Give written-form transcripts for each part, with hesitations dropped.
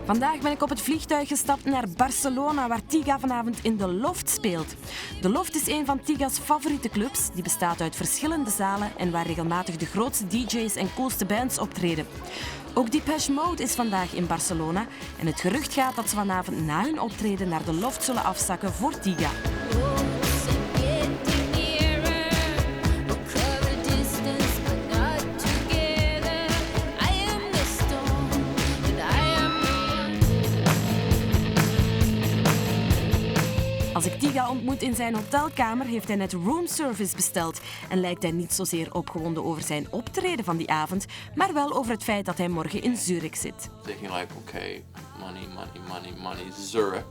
Vandaag ben ik op het vliegtuig gestapt naar Barcelona, waar Tiga vanavond in de Loft speelt. De Loft is een van Tiga's favoriete clubs. Die bestaat uit verschillende zalen en waar regelmatig de grootste DJ's en coolste bands optreden. Ook Depeche Mode is vandaag in Barcelona en het gerucht gaat dat ze vanavond na hun optreden naar de Loft zullen afzakken voor Tiga. Als ik Tiga ontmoet in zijn hotelkamer, heeft hij net roomservice besteld en lijkt hij niet zozeer opgewonden over zijn optreden van die avond, maar wel over het feit dat hij morgen in Zurich zit. Thinking like, okay, money, Zurich,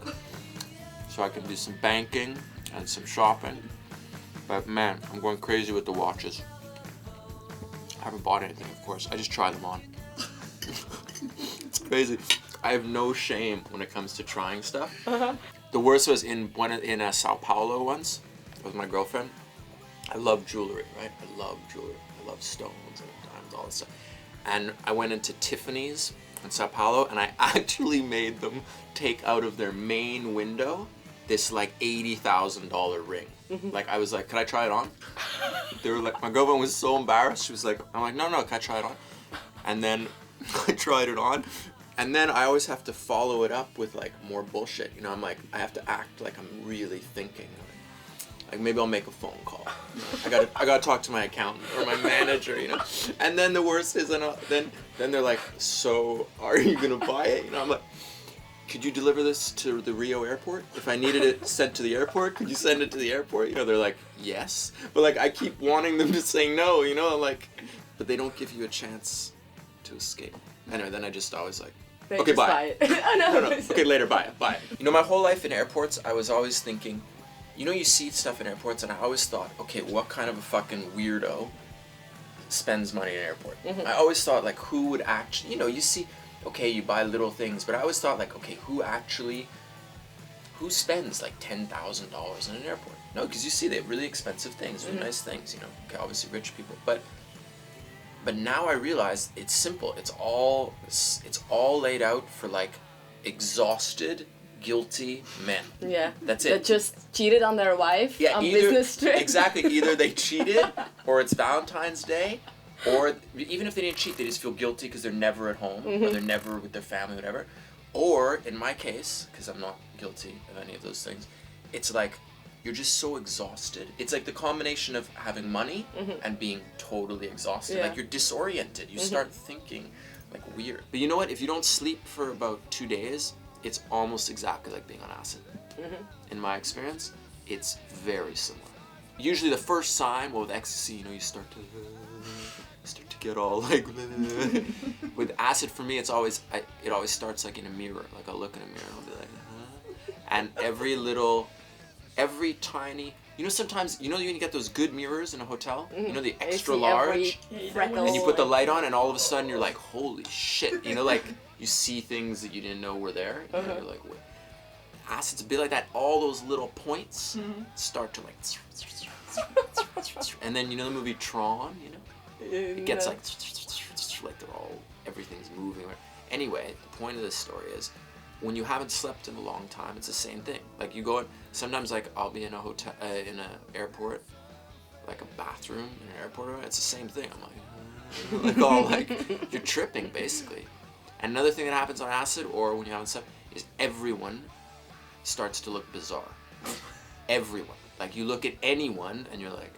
so I can do some banking and some shopping. But man, I'm going crazy with the watches. I haven't bought anything, of course. I just try them on. It's crazy. I have no shame when it comes to trying stuff. The worst was in Sao Paulo once with my girlfriend. I love jewelry, right? I love jewelry. I love stones and diamonds, all that stuff. And I went into Tiffany's in Sao Paulo and I actually made them take out of their main window this like $80,000 ring. Like I was like, can I try it on? They were like, my girlfriend was so embarrassed. She was like, I'm like, no, can I try it on? And then I tried it on. And then I always have to follow it up with like more bullshit. You know, I'm like, I have to act like I'm really thinking. Like maybe I'll make a phone call. I gotta talk to my accountant or my manager, you know. And then the worst is, then they're like, so are you gonna buy it? You know, I'm like, could you deliver this to the Rio airport? If I needed it sent to the airport, could you send it to the airport? You know, they're like, yes. But like, I keep wanting them to say no, you know, like, but they don't give you a chance to escape. Anyway, then I just always like, okay, buy it. No. Okay, later, buy it. You know, my whole life in airports, I was always thinking, you know, you see stuff in airports, and I always thought, okay, what kind of a fucking weirdo spends money in an airport? I always thought, like, who would actually, you know, you see, okay, you buy little things, but I always thought, like, okay, who spends, like, $10,000 in an airport? No, because you see, they have really expensive things, really nice things, you know, okay, obviously rich people, but now I realize it's simple. It's all laid out for like exhausted, guilty men. Yeah. That's it. That just cheated on their wife on business trips. Exactly. Either they cheated, or it's Valentine's Day, or even if they didn't cheat, they just feel guilty because they're never at home, or they're never with their family, whatever. Or in my case, because I'm not guilty of any of those things, it's like you're just so exhausted. It's like the combination of having money and being totally exhausted. Yeah. Like you're disoriented. You start thinking like weird. But you know what? If you don't sleep for about 2 days, it's almost exactly like being on acid. In my experience, it's very similar. Usually the first sign, well, with ecstasy, you know, you start to get all like. With acid, for me, it always starts like in a mirror. Like I'll look in a mirror and I'll be like, and every tiny, you know, sometimes, you know, you get those good mirrors in a hotel, you know, the extra large, and you put the light on and all of a sudden you're like, holy shit, you know, like you see things that you didn't know were there, you know, you're like, what? Acid's a bit like that, all those little points start to like, and then, you know, the movie Tron, you know, it gets like they're all, everything's moving. Anyway, the point of this story is, when you haven't slept in a long time, it's the same thing. Like you go in, sometimes like I'll be in a hotel, in an airport, like a bathroom in an airport, it's the same thing. I'm like, all like, you're tripping basically. And another thing that happens on acid or when you haven't slept is everyone starts to look bizarre. Everyone. Like you look at anyone and you're like,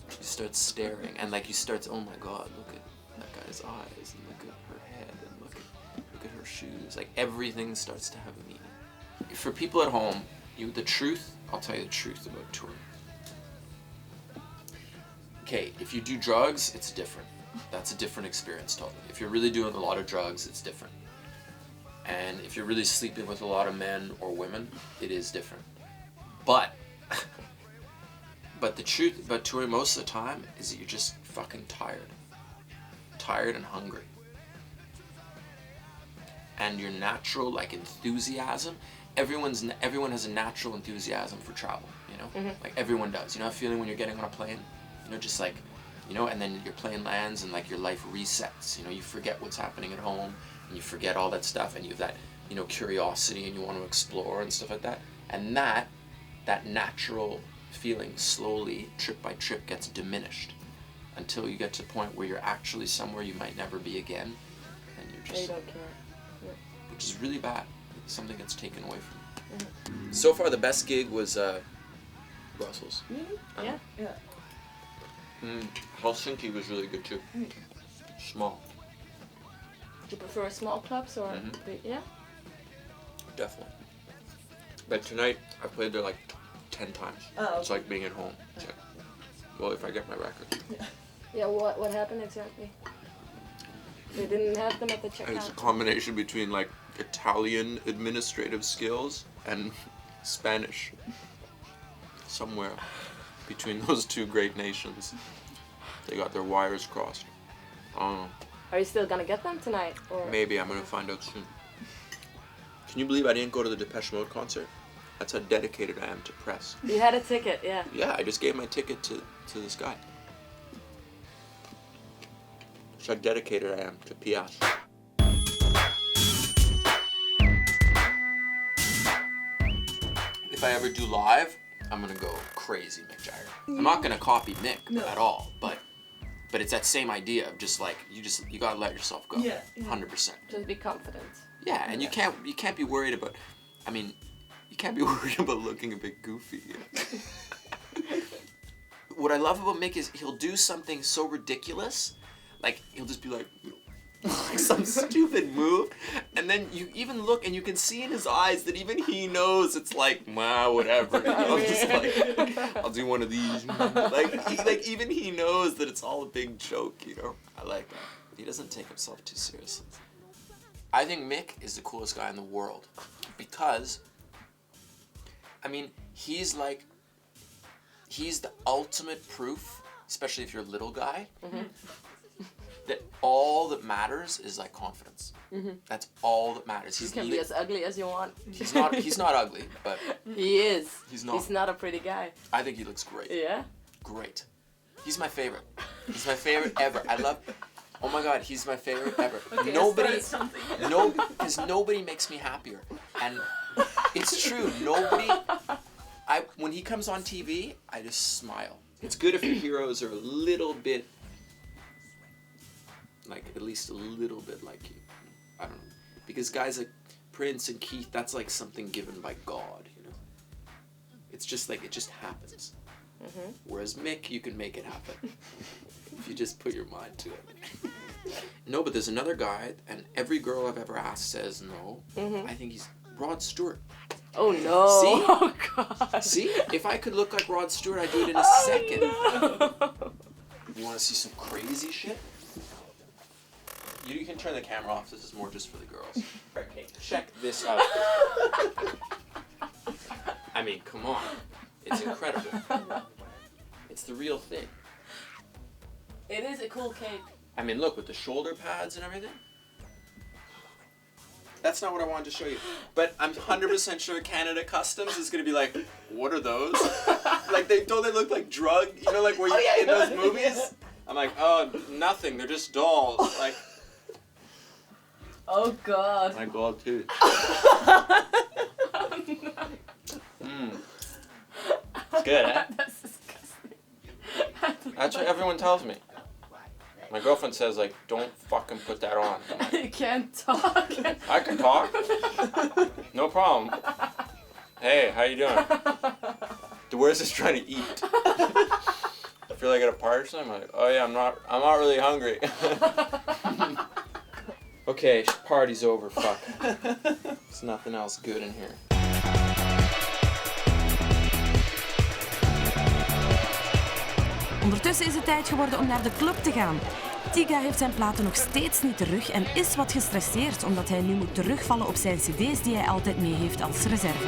you start staring and like you start to, oh my God, look at that guy's eyes and look at her head and look at her shoes. Like everything starts to have a meaning. For people at home, I'll tell you the truth about touring. Okay, if you do drugs, it's different. That's a different experience totally. If you're really doing a lot of drugs, it's different. And if you're really sleeping with a lot of men or women, it is different. But the truth about touring most of the time is that you're just fucking tired. Tired and hungry. And your natural like enthusiasm, everyone has a natural enthusiasm for travel, you know? Like everyone does. You know that feeling when you're getting on a plane? You know, just like, you know, and then your plane lands and like your life resets, you know, you forget what's happening at home and you forget all that stuff and you have that you know, curiosity and you want to explore and stuff like that. And that natural feeling slowly, trip by trip, gets diminished until you get to the point where you're actually somewhere you might never be again, and you're just, you don't care. Yeah. which is really bad. Something gets taken away from you. So far, the best gig was Brussels. Yeah. Helsinki was really good too. Small. Do you prefer small clubs or big? Yeah? Definitely. But tonight, I played there like 10 times. Oh, okay. It's like being at home. It's like, well, if I get my record. Yeah, what happened exactly? They didn't have them at the It's a checkout. combination between like Italian administrative skills and Spanish. Somewhere between those two great nations, they got their wires crossed. I don't know. Are you still gonna get them tonight? Or Maybe I'm gonna find out soon. Can you believe I didn't go to the Depeche Mode concert? That's how dedicated I am to press. You had a ticket, yeah. Yeah, I just gave my ticket to this guy. That's how dedicated I am to PS. If I ever do live, I'm gonna go crazy Mick Jagger. I'm not gonna copy Mick at all, but it's that same idea of just like you gotta let yourself go. 100%. Just be confident. Yeah, and you can't be worried about. I mean, you can't be worried about looking a bit goofy. You know? What I love about Mick is he'll do something so ridiculous, like he'll just be like some stupid move, and then you even look and you can see in his eyes that even he knows it's like, wow, whatever. You know? I'm just like, I'll do one of these. Like even he knows that it's all a big joke. You know, I like that. He doesn't take himself too seriously. I think Mick is the coolest guy in the world because, I mean, he's the ultimate proof, especially if you're a little guy, that all that matters is like confidence. That's all that matters. You can be as ugly as you want. He's not ugly, but he is. He's not. He's not a pretty guy. I think he looks great. Yeah? Great. He's my favorite. He's my favorite ever. Oh my God, he's my favorite ever. Okay, Because nobody makes me happier. And it's true, when he comes on TV, I just smile. It's good if your heroes are a little bit, like, at least a little bit like you. I don't know. Because guys like Prince and Keith, that's like something given by God, you know? It's just like, it just happens. Whereas Mick, you can make it happen. If you just put your mind to it. No, but there's another guy, and every girl I've ever asked says no. I think he's Rod Stewart. Oh no! See? Oh God! See? If I could look like Rod Stewart, I'd do it in a second. No. You want to see some crazy shit? You can turn the camera off. This is more just for the girls. Okay, check this out. I mean, come on. It's incredible. It's the real thing. It is a cool cake. I mean, look, with the shoulder pads and everything. That's not what I wanted to show you. But I'm 100% sure Canada Customs is going to be like, what are those? Like, don't they look like drug? You know, like where you in those movies? Yeah. I'm like, oh, nothing. They're just dolls. Like. Oh God. My gold tooth. It's good, eh? That's disgusting. That's what everyone tells me. My girlfriend says, like, don't fucking put that on. Like, You can't talk. I can talk. No problem. Hey, how you doing? Where's this trying to eat? I feel like at a party or something. I'm like, oh yeah, I'm not really hungry. Okay, party's over, fuck. There's nothing else good in here. Ondertussen is het tijd geworden om naar de club te gaan. Tiga heeft zijn platen nog steeds niet terug en is wat gestresseerd omdat hij nu moet terugvallen op zijn cd's die hij altijd mee heeft als reserve.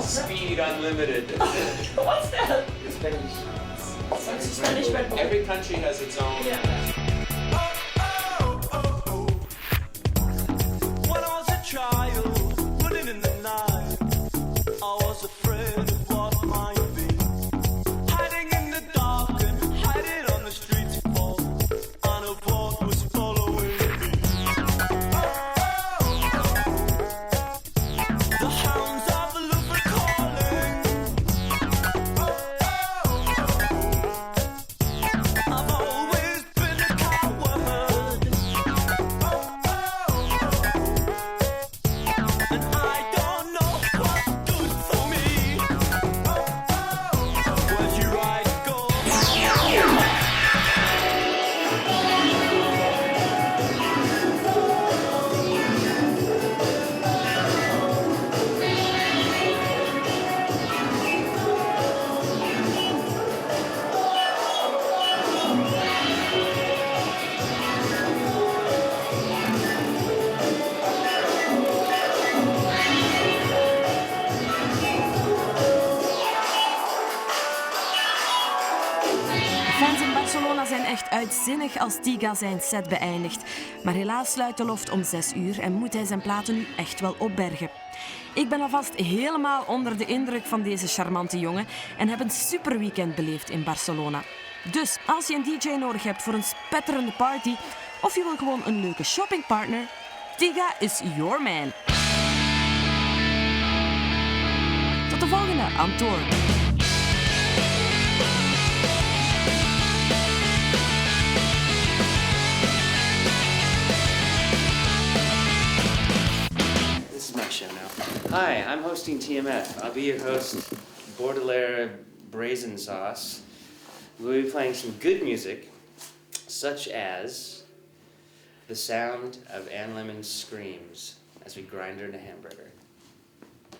Speed Unlimited. What's that? Spanish. Spanish Red Bull. Every country has its own. Yeah. When I was a child, running in the night, I was afraid of what might be. Hiding in the dark and hiding on the streets of home, and a voice was following me. Fans in Barcelona zijn echt uitzinnig als Tiga zijn set beëindigt. Maar helaas sluit de loft om 6 uur en moet hij zijn platen nu echt wel opbergen. Ik ben alvast helemaal onder de indruk van deze charmante jongen en heb een super weekend beleefd in Barcelona. Dus als je een DJ nodig hebt voor een spetterende party of je wil gewoon een leuke shoppingpartner, Tiga is your man. Tot de volgende on tour. This is my show now. Hi, I'm hosting TMF. I'll be your host, Baudelaire Brazen Sauce. We'll be playing some good music, such as the sound of Anne Lemmens' screams as we grind her in a hamburger.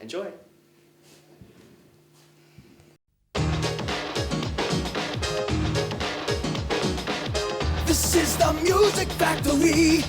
Enjoy! This is the Music Factory.